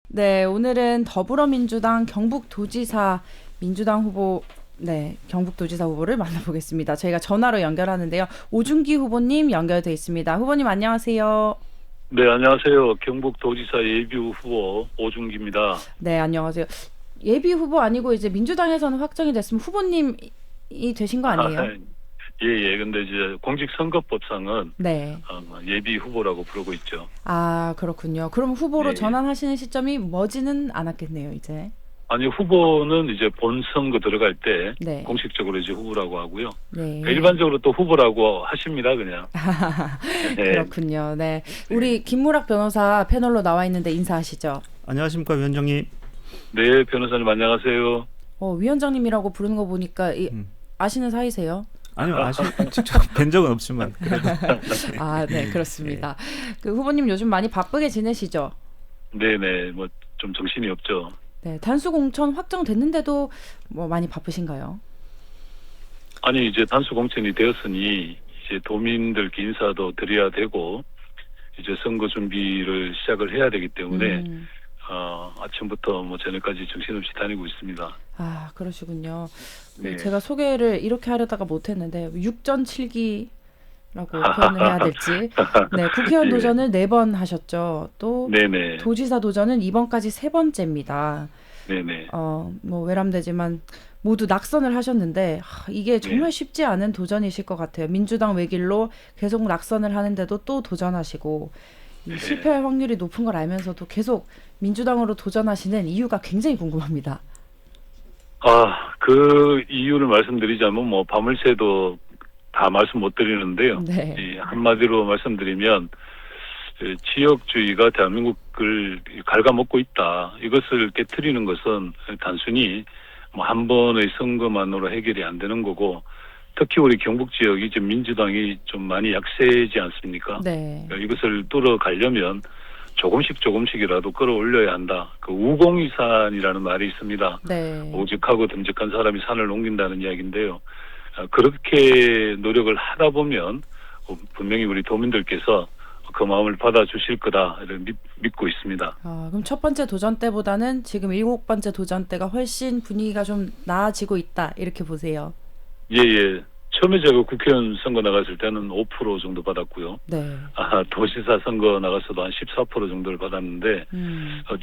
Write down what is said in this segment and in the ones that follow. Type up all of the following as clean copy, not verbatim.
네, 오늘은 더불어민주당 경북도지사 민주당 후보, 네, 경북도지사 후보를 만나보겠습니다. 저희가 전화로 연결하는데요. 오준기 후보님 연결돼 있습니다. 후보님 안녕하세요. 네, 안녕하세요. 경북도지사 예비후 후보 오준기입니다. 네, 안녕하세요. 예비 후보 아니고 이제 민주당에서는 확정이 됐으면 후보님이 되신 거 아니에요? 예, 예. 근데 이제 공직선거법상은 네. 예비 후보라고 부르고 있죠. 아, 그렇군요. 그럼 후보로 예, 예. 전환하시는 시점이 머지는 않았겠네요, 이제. 아니, 후보는 이제 본선거 들어갈 때 네. 공식적으로 이제 후보라고 하고요. 네. 일반적으로 또 후보라고 하십니다, 그냥. 네. 그렇군요. 네. 우리 김무락 변호사 패널로 나와 있는데 인사하시죠. 안녕하십니까 위원장님. 네, 변호사님 안녕하세요. 위원장님이라고 부르는 거 보니까 아시는 사이세요? 아니요, 직접 뵌 적은 없지만 그래도. 아, 네, 그렇습니다. 그 후보님 요즘 많이 바쁘게 지내시죠? 네, 네. 뭐 좀 정신이 없죠. 네, 단수 공천 확정됐는데도 뭐 많이 바쁘신가요? 아니, 이제 단수 공천이 되었으니 이제 도민들께 인사도 드려야 되고 이제 선거 준비를 시작을 해야 되기 때문에 아침부터 뭐 저녁까지 정신없이 다니고 있습니다. 아, 그러시군요. 네. 제가 소개를 이렇게 하려다가 못했는데 6전 7기라고 표현을 해야 될지. 네, 국회의원 예. 도전을 4번 하셨죠. 또 네네. 도지사 도전은 이번까지 3번째입니다. 네네. 뭐 외람되지만 모두 낙선을 하셨는데 이게 정말 쉽지 않은 도전이실 것 같아요. 민주당 외길로 계속 낙선을 하는데도 또 도전하시고 이 실패할 확률이 높은 걸 알면서도 계속 민주당으로 도전하시는 이유가 굉장히 궁금합니다. 그 이유를 말씀드리자면 뭐 밤을 새도 다 말씀 못 드리는데요. 네. 한마디로 말씀드리면 지역주의가 대한민국을 갉아먹고 있다. 이것을 깨트리는 것은 단순히 뭐 한 번의 선거만으로 해결이 안 되는 거고, 특히 우리 경북 지역이 지금 민주당이 좀 많이 약세지 않습니까? 네. 이것을 뚫어가려면 조금씩이라도 끌어올려야 한다. 그 우공이산이라는 말이 있습니다. 네. 오직하고 듬직한 사람이 산을 옮긴다는 이야기인데요. 그렇게 노력을 하다 보면 분명히 우리 도민들께서 그 마음을 받아주실 거다 이렇게 믿고 있습니다. 그럼 첫 번째 도전 때보다는 지금 7번째 도전 때가 훨씬 분위기가 좀 나아지고 있다 이렇게 보세요. 예, 예. 처음에 제가 국회의원 선거 나갔을 때는 5% 정도 받았고요. 네. 도지사 선거 나가서도 한 14% 정도를 받았는데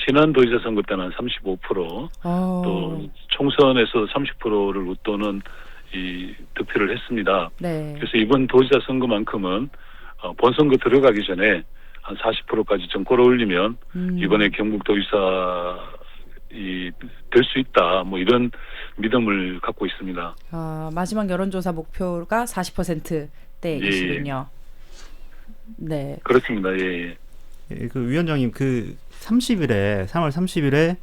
지난 도지사 선거 때는 한 35%, 또 총선에서 30%를 웃도는 이 득표를 했습니다. 네. 그래서 이번 도지사 선거만큼은 본선거 들어가기 전에 한 40%까지 좀 끌어올리면 이번에 경북도지사 될 수 있다. 뭐 이런 믿음을 갖고 있습니다. 마지막 여론조사 목표가 40%대이시군요. 네. 그렇습니다. 예. 예, 그 위원장님 그 30일에 3월 30일에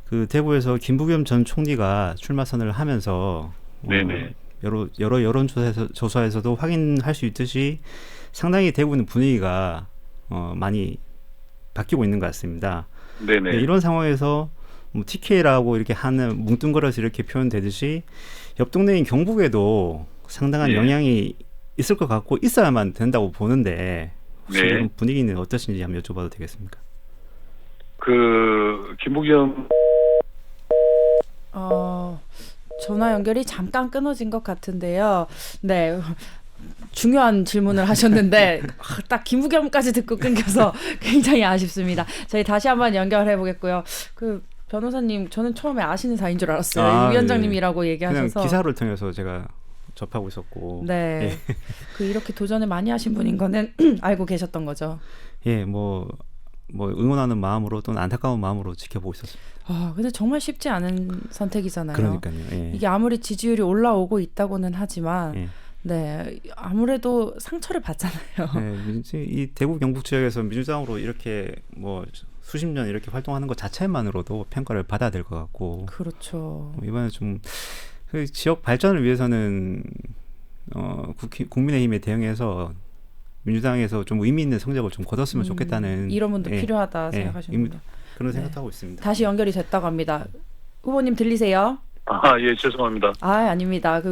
그 대구에서 김부겸 전 총리가 출마 선언을 하면서 네네. 여러 여론조사에서도 확인할 수 있듯이 상당히 대구는 분위기가 많이 바뀌고 있는 것 같습니다. 네네. 네, 이런 상황에서 뭐 TK라고 이렇게 하는 뭉뚱그려서 이렇게 표현되듯이 옆 동네인 경북에도 상당한 영향이 있을 것 같고 있어야만 된다고 보는데 혹시 이런 분위기는 어떠신지 한번 여쭤봐도 되겠습니까? 김부겸 전화 연결이 잠깐 끊어진 것 같은데요. 네. 중요한 질문을 하셨는데 딱 김부겸까지 듣고 끊겨서 굉장히 아쉽습니다. 저희 다시 한번 연결해 보겠고요. 그 변호사님, 저는 처음에 아시는 사이인 줄 알았어요. 위원장님이라고 얘기하셔서. 그냥 기사를 통해서 제가 접하고 있었고. 네. 이렇게 도전을 많이 하신 분인 거는 알고 계셨던 거죠. 예, 뭐 응원하는 마음으로 또는 안타까운 마음으로 지켜보고 있었습니다. 근데 정말 쉽지 않은 선택이잖아요. 그러니까요. 예. 이게 아무리 지지율이 올라오고 있다고는 하지만 네, 아무래도 상처를 받잖아요. 네, 이 대구 경북 지역에서 민주당으로 이렇게 뭐 수십 년 이렇게 활동하는 것 자체만으로도 평가를 받아야 될 것 같고. 그렇죠. 이번에 좀 그 지역 발전을 위해서는 국민의힘에 대응해서 민주당에서 좀 의미 있는 성적을 좀 거뒀으면 좋겠다는 이런 분도 필요하다 생각하시는군요. 그런 생각하고 있습니다. 다시 연결이 됐다고 합니다. 후보님 들리세요? 예, 죄송합니다. 아닙니다.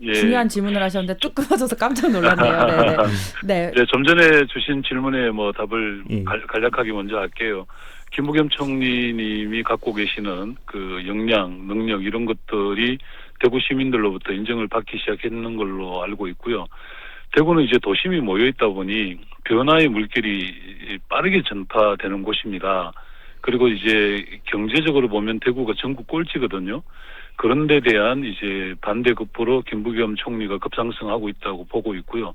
예. 중요한 질문을 하셨는데 뚝 끊어져서 깜짝 놀랐네요. 네네. 네. 네, 좀 전에 주신 질문에 뭐 답을 예. 간략하게 먼저 할게요. 김부겸 총리님이 갖고 계시는 그 역량, 능력 이런 것들이 대구 시민들로부터 인정을 받기 시작했는 걸로 알고 있고요. 대구는 이제 도심이 모여 있다 보니 변화의 물결이 빠르게 전파되는 곳입니다. 그리고 이제 경제적으로 보면 대구가 전국 꼴찌거든요. 그런 데 대한 이제 반대급부로 김부겸 총리가 급상승하고 있다고 보고 있고요.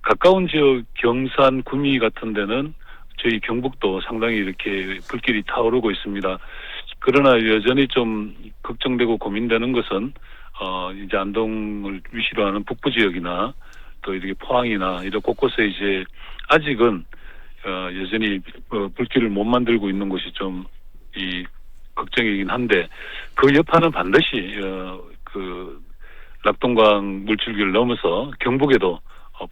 가까운 지역 경산, 구미 같은 데는 저희 경북도 상당히 이렇게 불길이 타오르고 있습니다. 그러나 여전히 좀 걱정되고 고민되는 것은 이제 안동을 위시로 하는 북부 지역이나 또 이렇게 포항이나 이런 곳곳에 이제 아직은 여전히 불길을 못 만들고 있는 곳이 좀 이 걱정이긴 한데 그 여파는 반드시 그 낙동강 물줄기를 넘어서 경북에도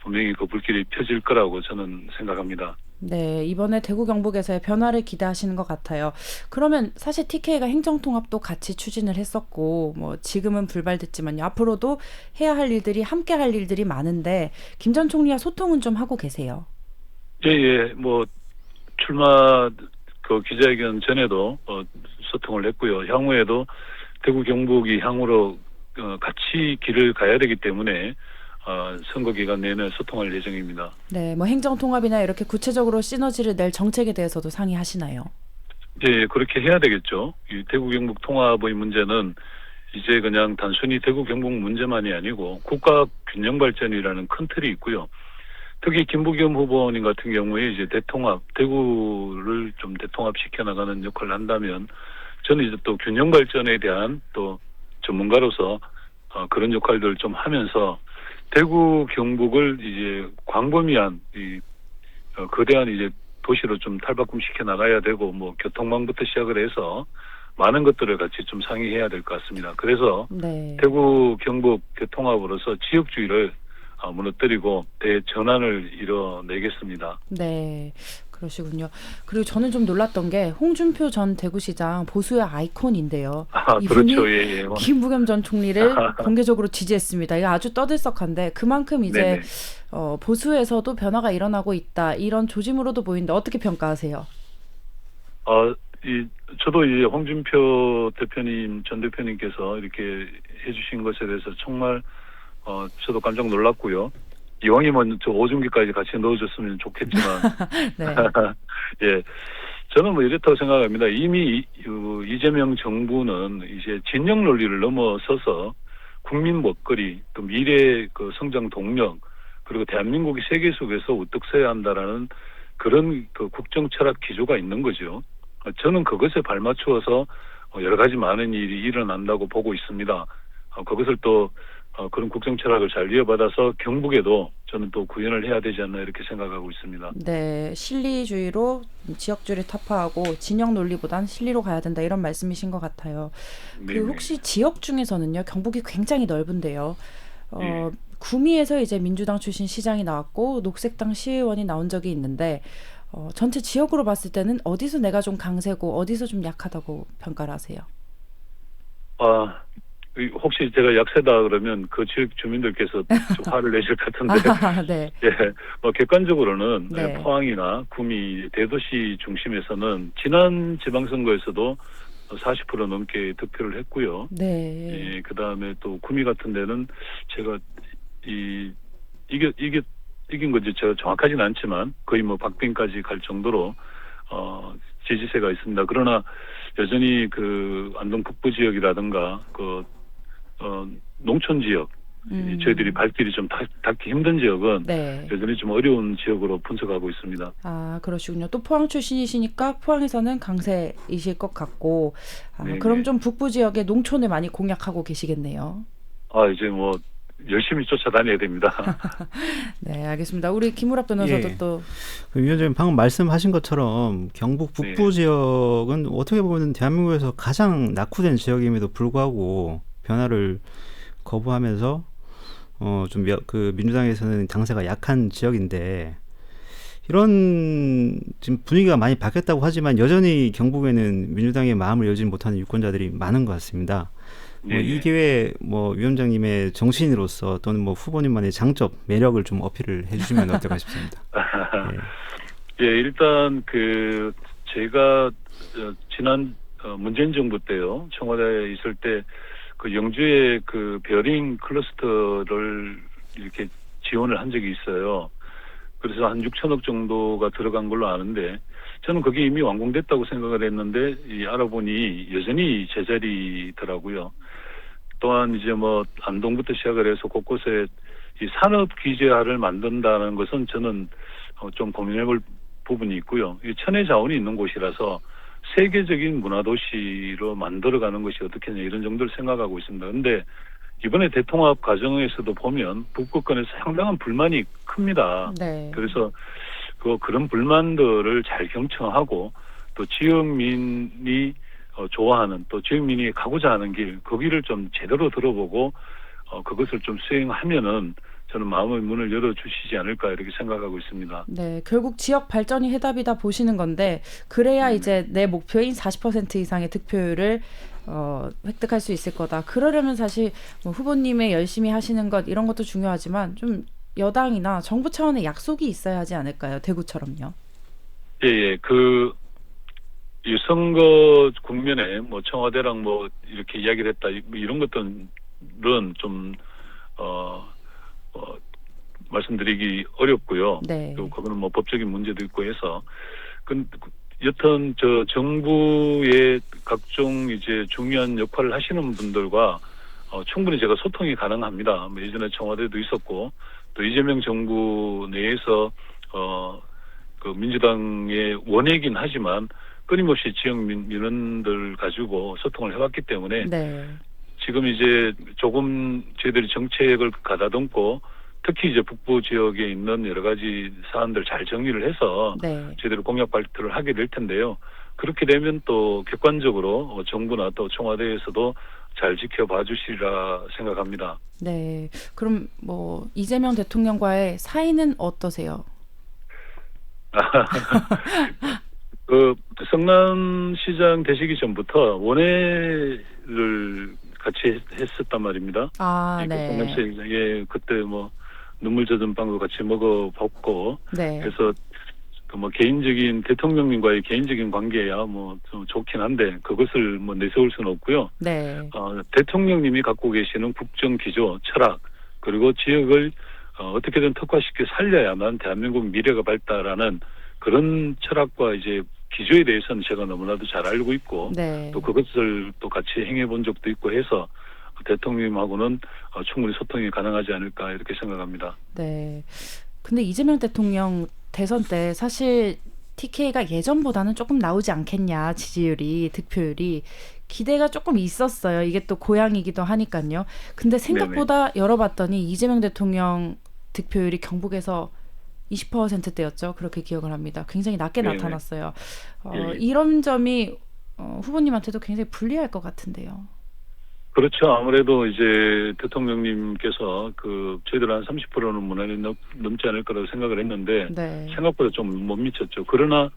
분명히 그 불길이 펴질 거라고 저는 생각합니다. 네, 이번에 대구 경북에서의 변화를 기대하시는 것 같아요. 그러면 사실 TK가 행정통합도 같이 추진을 했었고, 뭐 지금은 불발됐지만요. 앞으로도 해야 할 일들이 함께 할 일들이 많은데 김 전 총리와 소통은 좀 하고 계세요. 예, 뭐 출마 그 기자회견 전에도 소통을 했고요. 향후에도 대구 경북이 향후로 같이 길을 가야 되기 때문에 선거 기간 내내 소통할 예정입니다. 네, 뭐 행정통합이나 이렇게 구체적으로 시너지를 낼 정책에 대해서도 상의하시나요? 예, 그렇게 해야 되겠죠. 이 대구 경북 통합의 문제는 이제 그냥 단순히 대구 경북 문제만이 아니고 국가 균형 발전이라는 큰 틀이 있고요. 특히 김부겸 후보님 같은 경우에 이제 대구를 좀 대통합시켜 나가는 역할을 한다면 저는 이제 또 균형 발전에 대한 또 전문가로서 그런 역할들을 좀 하면서 대구 경북을 이제 광범위한 이 거대한 이제 도시로 좀 탈바꿈시켜 나가야 되고 뭐 교통망부터 시작을 해서 많은 것들을 같이 좀 상의해야 될 것 같습니다. 그래서 네. 대구 경북 대통합으로서 지역주의를 무너뜨리고 대전환을 이뤄내겠습니다. 네, 그러시군요. 그리고 저는 좀 놀랐던 게 홍준표 전 대구시장 보수의 아이콘인데요. 이분이 그렇죠. 예. 김부겸 전 총리를 공개적으로 지지했습니다. 이거 아주 떠들썩한데 그만큼 이제 네네. 보수에서도 변화가 일어나고 있다. 이런 조짐으로도 보이는데 어떻게 평가하세요? 저도 이제 홍준표 대표님, 전 대표님께서 이렇게 해주신 것에 대해서 정말 저도 깜짝 놀랐고요. 이왕이면 저 오중기까지 같이 넣어줬으면 좋겠지만, 네. 예, 저는 뭐 이렇다고 생각합니다. 이미 이재명 정부는 이제 진영 논리를 넘어서서 국민 먹거리, 또 미래 그 성장 동력, 그리고 대한민국이 세계 속에서 우뚝 서야 한다라는 그런 그 국정 철학 기조가 있는 거죠. 저는 그것에 발맞추어서 여러 가지 많은 일이 일어난다고 보고 있습니다. 그것을 또 그런 국정 철학을 잘 이어받아서 경북에도 저는 또 구현을 해야 되지 않나 이렇게 생각하고 있습니다. 네, 실리주의로 지역주의를 타파하고 진영 논리보단 실리로 가야 된다 이런 말씀이신 것 같아요. 네네. 혹시 지역 중에서는요, 경북이 굉장히 넓은데요. 예. 구미에서 이제 민주당 출신 시장이 나왔고 녹색당 시의원이 나온 적이 있는데 전체 지역으로 봤을 때는 어디서 내가 좀 강세고 어디서 좀 약하다고 평가를 하세요? 혹시 제가 약세다 그러면 그 지역 주민들께서 좀 화를 내실 것 같은데, 네. 예, 객관적으로는 네. 포항이나 구미 대도시 중심에서는 지난 지방선거에서도 40% 넘게 득표를 했고요. 네. 예, 그 다음에 또 구미 같은 데는 제가 이긴 건지 제가 정확하지는 않지만 거의 뭐 박빙까지 갈 정도로 지지세가 있습니다. 그러나 여전히 그 안동 북부 지역이라든가 농촌 지역 저희들이 발길이 좀 닿기 힘든 지역은 네. 여전히 좀 어려운 지역으로 분석하고 있습니다. 그러시군요. 또 포항 출신이시니까 포항에서는 강세이실 것 같고, 네네. 그럼 좀 북부 지역의 농촌을 많이 공략하고 계시겠네요. 이제 뭐 열심히 쫓아다녀야 됩니다. 네, 알겠습니다. 우리 김우랍 변호사도 예. 또 위원장님 방금 말씀하신 것처럼 경북 북부 지역은 어떻게 보면 대한민국에서 가장 낙후된 지역임에도 불구하고 변화를 거부하면서 좀 그 민주당에서는 강세가 약한 지역인데 이런 지금 분위기가 많이 바뀌었다고 하지만 여전히 경북에는 민주당의 마음을 열지 못하는 유권자들이 많은 것 같습니다. 뭐 이 기회에 뭐 위원장님의 정치인으로서 또는 뭐 후보님만의 장점, 매력을 좀 어필을 해주시면 어떨까 싶습니다. 예, 일단 제가 지난 문재인 정부 때요, 청와대에 있을 때 그 영주에 그 베어링 클러스터를 이렇게 지원을 한 적이 있어요. 그래서 한 6천억 정도가 들어간 걸로 아는데, 저는 그게 이미 완공됐다고 생각을 했는데 알아보니 여전히 제자리더라고요. 또한 이제 뭐 안동부터 시작을 해서 곳곳에 이 산업 규제화를 만든다는 것은 저는 좀 고민해볼 부분이 있고요. 이 천혜 자원이 있는 곳이라서 세계적인 문화도시로 만들어가는 것이 어떻겠냐, 이런 정도를 생각하고 있습니다. 그런데 이번에 대통합 과정에서도 보면 북극권에서 상당한 불만이 큽니다. 네. 그래서 그런 불만들을 잘 경청하고 또 지역민이 좋아하는, 또 지역민이 가고자 하는 길, 그 길을 좀 제대로 들어보고 그것을 좀 수행하면은 저는 마음의 문을 열어주시지 않을까, 이렇게 생각하고 있습니다. 네, 결국 지역 발전이 해답이다 보시는 건데, 그래야 이제 내 목표인 40% 이상의 득표율을 획득할 수 있을 거다. 그러려면 사실 뭐 후보님의 열심히 하시는 것 이런 것도 중요하지만 좀 여당이나 정부 차원의 약속이 있어야 하지 않을까요? 대구처럼요. 예. 이 선거 국면에 뭐 청와대랑 뭐 이렇게 이야기를 했다, 이런 것들은 좀 말씀드리기 어렵고요. 네. 그리고 그거는 뭐 법적인 문제도 있고 해서, 여튼 정부의 각종 이제 중요한 역할을 하시는 분들과 충분히 제가 소통이 가능합니다. 뭐 예전에 청와대도 있었고, 또 이재명 정부 내에서 그 민주당의 원외긴 하지만 끊임없이 지역 민원들 가지고 소통을 해왔기 때문에 네. 지금 이제 조금 저희들이 정책을 가다듬고, 특히 이제 북부 지역에 있는 여러 가지 사안들 잘 정리를 해서 네. 저희들이 공약 발표를 하게 될 텐데요. 그렇게 되면 또 객관적으로 정부나 또 청와대에서도 잘 지켜봐 주시리라 생각합니다. 네. 그럼 뭐 이재명 대통령과의 사이는 어떠세요? 성남시장 되시기 전부터 원회를 같이 했었단 말입니다. 아, 네. 네. 성남시장에 그때 뭐 눈물 젖은 빵도 같이 먹어봤고, 네. 그래서 뭐 개인적인 대통령님과의 개인적인 관계야 뭐 좀 좋긴 한데 그것을 뭐 내세울 수는 없고요. 네. 대통령님이 갖고 계시는 국정 기조, 철학, 그리고 지역을 어떻게든 특화시켜 살려야만 대한민국 미래가 밝다라는 그런 철학과 이제 기조에 대해서는 제가 너무나도 잘 알고 있고, 네. 또 그것을 또 같이 행해 본 적도 있고 해서 대통령님하고는 충분히 소통이 가능하지 않을까, 이렇게 생각합니다. 네. 근데 이재명 대통령 대선 때 사실 TK가 예전보다는 조금 나오지 않겠냐, 지지율이, 득표율이 기대가 조금 있었어요. 이게 또 고향이기도 하니까요. 근데 생각보다 열어봤더니 이재명 대통령 득표율이 경북에서 20%대였죠. 그렇게 기억을 합니다. 굉장히 낮게 네네. 나타났어요. 예. 이런 점이 후보님한테도 굉장히 불리할 것 같은데요. 그렇죠. 아무래도 이제 대통령님께서 저희들 한 30%는 무난히 넘지 않을 거라고 생각을 했는데, 네. 생각보다 좀 못 미쳤죠. 그러나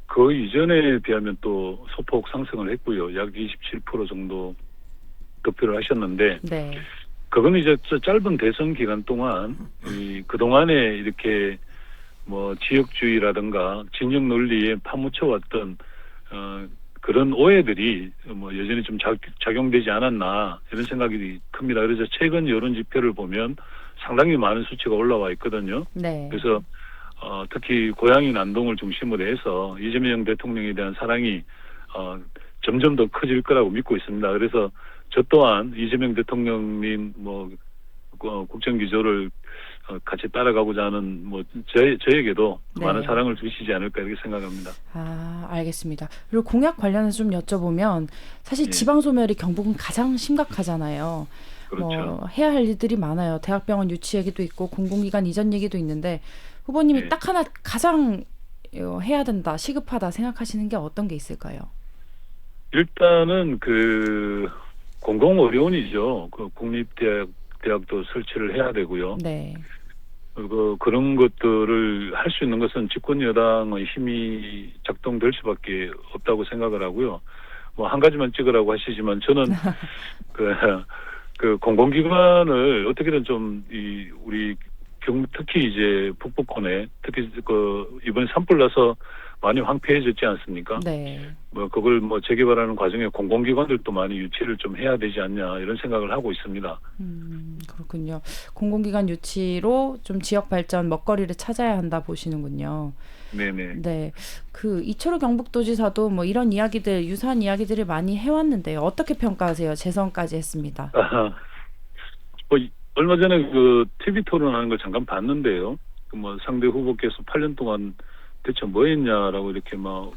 그 이전에 비하면 또 소폭 상승을 했고요. 약 27% 정도 득표를 하셨는데, 네. 그건 이제 짧은 대선 기간 동안 그동안에 이렇게 뭐 지역주의라든가 진영 논리에 파묻혀왔던 그런 오해들이 뭐 여전히 좀 작용되지 않았나, 이런 생각이 큽니다. 그래서 최근 여론 지표를 보면 상당히 많은 수치가 올라와 있거든요. 네. 그래서 특히 고향인 안동을 중심으로 해서 이재명 대통령에 대한 사랑이 점점 더 커질 거라고 믿고 있습니다. 그래서 저 또한 이재명 대통령님 뭐 국정 기조를 같이 따라가고자 하는 뭐 저에게도 네. 많은 사랑을 주시지 않을까, 이렇게 생각합니다. 아, 알겠습니다. 그리고 공약 관련해서 좀 여쭤보면 사실 예. 지방 소멸이 경북은 가장 심각하잖아요. 그렇죠. 뭐 해야 할 일들이 많아요. 대학병원 유치 얘기도 있고 공공기관 이전 얘기도 있는데 후보님이 예. 딱 하나 가장 해야 된다, 시급하다 생각하시는 게 어떤 게 있을까요? 일단은 공공의료원이죠. 국립대학도 설치를 해야 되고요. 네. 그런 것들을 할 수 있는 것은 집권 여당의 힘이 작동될 수밖에 없다고 생각을 하고요. 뭐 한 가지만 찍으라고 하시지만 저는 그 공공기관을 어떻게든 좀 우리 특히 이제 북부권에 특히 이번에 산불 나서 많이 황폐해졌지 않습니까? 네. 뭐 그걸 뭐 재개발하는 과정에 공공기관들도 많이 유치를 좀 해야 되지 않냐 이런 생각을 하고 있습니다. 그렇군요. 공공기관 유치로 좀 지역 발전 먹거리를 찾아야 한다 보시는군요. 네네. 네. 그 이철우 경북도지사도 뭐 이런 이야기들, 유사한 이야기들을 많이 해왔는데요. 어떻게 평가하세요? 재선까지 했습니다. 뭐 얼마 전에 그 TV 토론하는 걸 잠깐 봤는데요. 그 뭐 상대 후보께서 8년 동안 대체 뭐 했냐라고 이렇게 막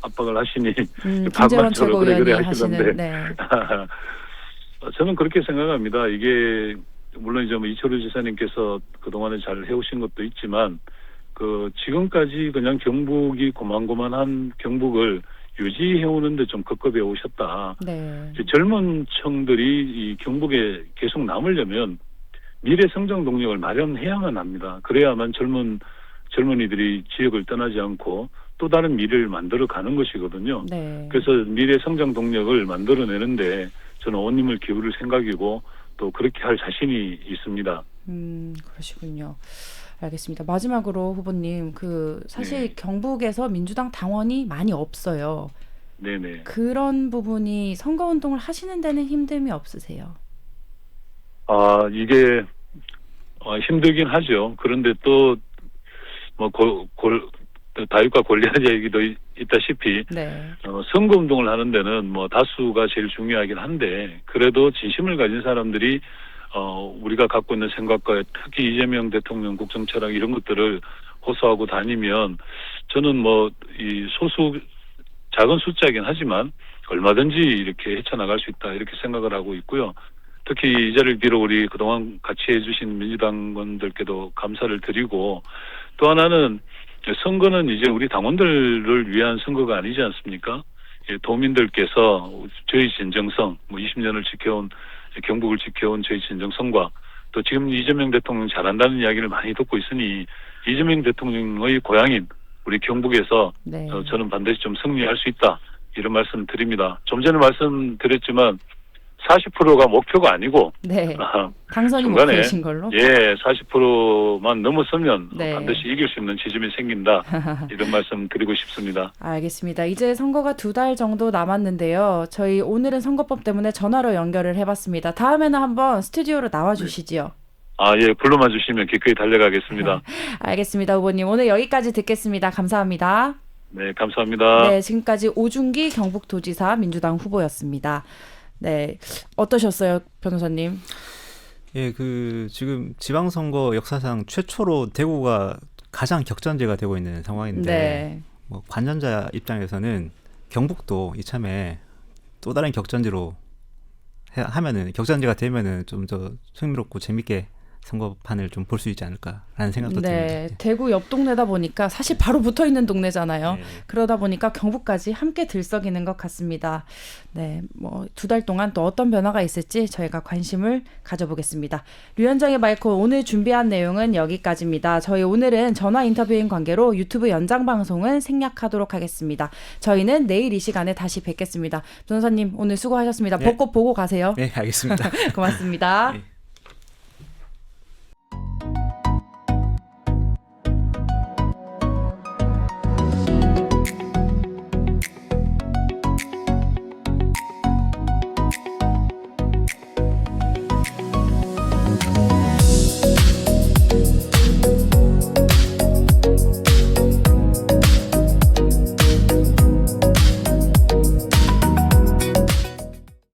압박을 하시니 김재원 반반적으로 최고위원이 하시던데. 하시는. 네. 저는 그렇게 생각합니다. 이게 물론 이제 뭐 이철우 지사님께서 그동안에 잘 해오신 것도 있지만 그 지금까지 그냥 경북이 고만고만한 경북을 유지해오는데 좀 급급해 오셨다. 네. 젊은 층들이 이 경북에 계속 남으려면 미래 성장 동력을 마련해야만 합니다. 그래야만 젊은이들이 지역을 떠나지 않고 또 다른 미래를 만들어 가는 것이거든요. 네. 그래서 미래 성장 동력을 만들어내는데 저는 온님을 기울일 생각이고 또 그렇게 할 자신이 있습니다. 그러시군요. 알겠습니다. 마지막으로 후보님, 사실 네. 경북에서 민주당 당원이 많이 없어요. 네네. 그런 부분이 선거운동을 하시는 데는 힘듦이 없으세요? 이게 힘들긴 하죠. 그런데 또 뭐 다윗과 골리앗 얘기도 있다시피 네. 선거운동을 하는 데는 뭐 다수가 제일 중요하긴 한데 그래도 진심을 가진 사람들이 우리가 갖고 있는 생각과 특히 이재명 대통령 국정철학 이런 것들을 호소하고 다니면 저는 뭐 이 작은 숫자이긴 하지만 얼마든지 이렇게 헤쳐나갈 수 있다 이렇게 생각을 하고 있고요. 특히 이 자리를 빌어 우리 그동안 같이 해주신 민주당원들께도 감사를 드리고 또 하나는 선거는 이제 우리 당원들을 위한 선거가 아니지 않습니까? 도민들께서 저희 진정성, 뭐 20년을 지켜온 경북을 지켜온 저희 진정성과 또 지금 이재명 대통령 잘한다는 이야기를 많이 듣고 있으니 이재명 대통령의 고향인 우리 경북에서 네. 저는 반드시 좀 승리할 수 있다 이런 말씀 드립니다. 좀 전에 말씀드렸지만 40%가 목표가 아니고 네. 당선이 중간에 목표이신 걸로? 40%만 넘었으면 네. 반드시 이길 수 있는 지점이 생긴다. 이런 말씀 드리고 싶습니다. 알겠습니다. 이제 선거가 2달 정도 남았는데요. 저희 오늘은 선거법 때문에 전화로 연결을 해봤습니다. 다음에는 한번 스튜디오로 나와주시지요. 예, 불러만 주시면 기꺼이 달려가겠습니다. 알겠습니다, 후보님. 오늘 여기까지 듣겠습니다. 감사합니다. 네, 감사합니다. 네, 지금까지 오준기 경북도지사 민주당 후보였습니다. 네, 어떠셨어요, 변호사님? 예, 지금 지방선거 역사상 최초로 대구가 가장 격전지가 되고 있는 상황인데 네. 뭐 관전자 입장에서는 경북도 이참에 또 다른 격전지로 하면은 격전지가 되면은 좀 더 흥미롭고 재밌게 선거판을 좀 볼 수 있지 않을까라는 생각도 네, 듭니다. 대구 옆 동네다 보니까 사실 바로 붙어 있는 동네잖아요. 네. 그러다 보니까 경북까지 함께 들썩이는 것 같습니다. 네, 뭐 2달 동안 또 어떤 변화가 있을지 저희가 관심을 가져보겠습니다. 류현정의 마이크 오늘 준비한 내용은 여기까지입니다. 저희 오늘은 전화 인터뷰인 관계로 유튜브 연장 방송은 생략하도록 하겠습니다. 저희는 내일 이 시간에 다시 뵙겠습니다. 변호사님 오늘 수고하셨습니다. 네. 벚꽃 보고 가세요. 네, 알겠습니다. 고맙습니다. 네.